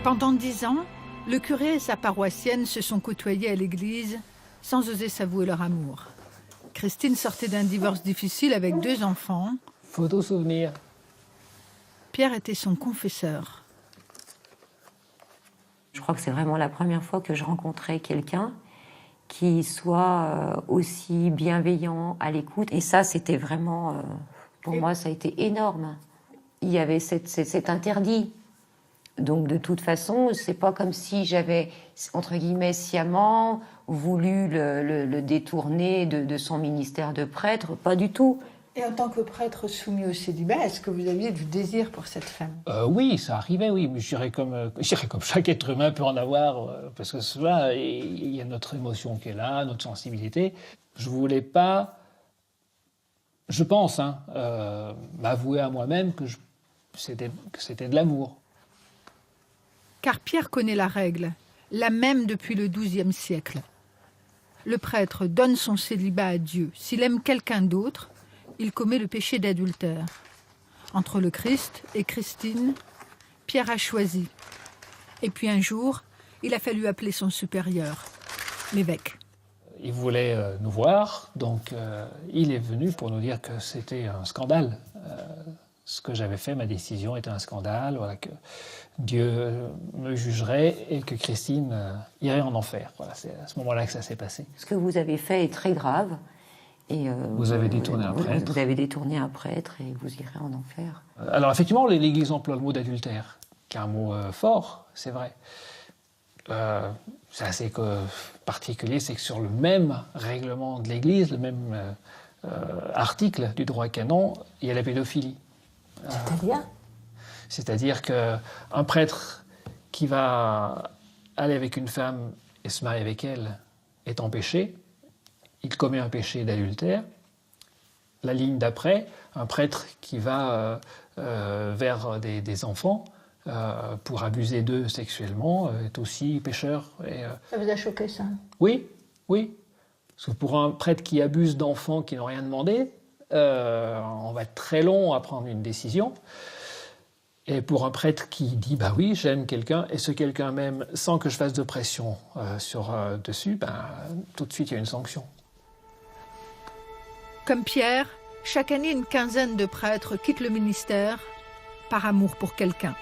Pendant 10 ans, le curé et sa paroissienne se sont côtoyés à l'église sans oser s'avouer leur amour. Christine sortait d'un divorce difficile avec 2 enfants. Photo souvenir. Pierre était son confesseur. Je crois que c'est vraiment la première fois que je rencontrais quelqu'un qui soit aussi bienveillant, à l'écoute. Et ça, c'était vraiment, pour moi, ça a été énorme. Il y avait cet interdit. Donc, de toute façon, c'est pas comme si j'avais, entre guillemets, sciemment voulu le détourner de son ministère de prêtre. Pas du tout. Et en tant que prêtre soumis au célibat, est-ce que vous aviez du désir pour cette femme ? Oui, ça arrivait, oui. Mais je dirais comme chaque être humain peut en avoir, parce que cela, il y a notre émotion qui est là, notre sensibilité. Je voulais pas, je pense, m'avouer à moi-même que c'était de l'amour. Car Pierre connaît la règle, la même depuis le XIIe siècle. Le prêtre donne son célibat à Dieu. S'il aime quelqu'un d'autre, il commet le péché d'adultère. Entre le Christ et Christine, Pierre a choisi. Et puis un jour, il a fallu appeler son supérieur, l'évêque. Il voulait nous voir, donc il est venu pour nous dire que c'était un scandale. Ce que j'avais fait, ma décision était un scandale, voilà, que Dieu me jugerait et que Christine irait en enfer. Voilà, c'est à ce moment-là que ça s'est passé. Ce que vous avez fait est très grave. Et vous avez détourné un prêtre. Vous avez détourné un prêtre et vous irez en enfer. Alors effectivement, l'Église emploie le mot d'adultère, qui est un mot fort, c'est vrai. C'est assez particulier, c'est que sur le même règlement de l'Église, le même article du droit canon, il y a la pédophilie. C'est-à-dire ? C'est-à-dire qu'un prêtre qui va aller avec une femme et se marier avec elle est en péché, il commet un péché d'adultère. La ligne d'après, un prêtre qui va vers des enfants pour abuser d'eux sexuellement est aussi pécheur. Ça vous a choqué, ça ? Oui, oui. Parce que pour un prêtre qui abuse d'enfants qui n'ont rien demandé, on va être très long à prendre une décision. Et pour un prêtre qui dit « bah oui, j'aime quelqu'un » et ce quelqu'un même sans que je fasse de pression dessus, tout de suite il y a une sanction. Comme Pierre, chaque année une quinzaine de prêtres quittent le ministère par amour pour quelqu'un.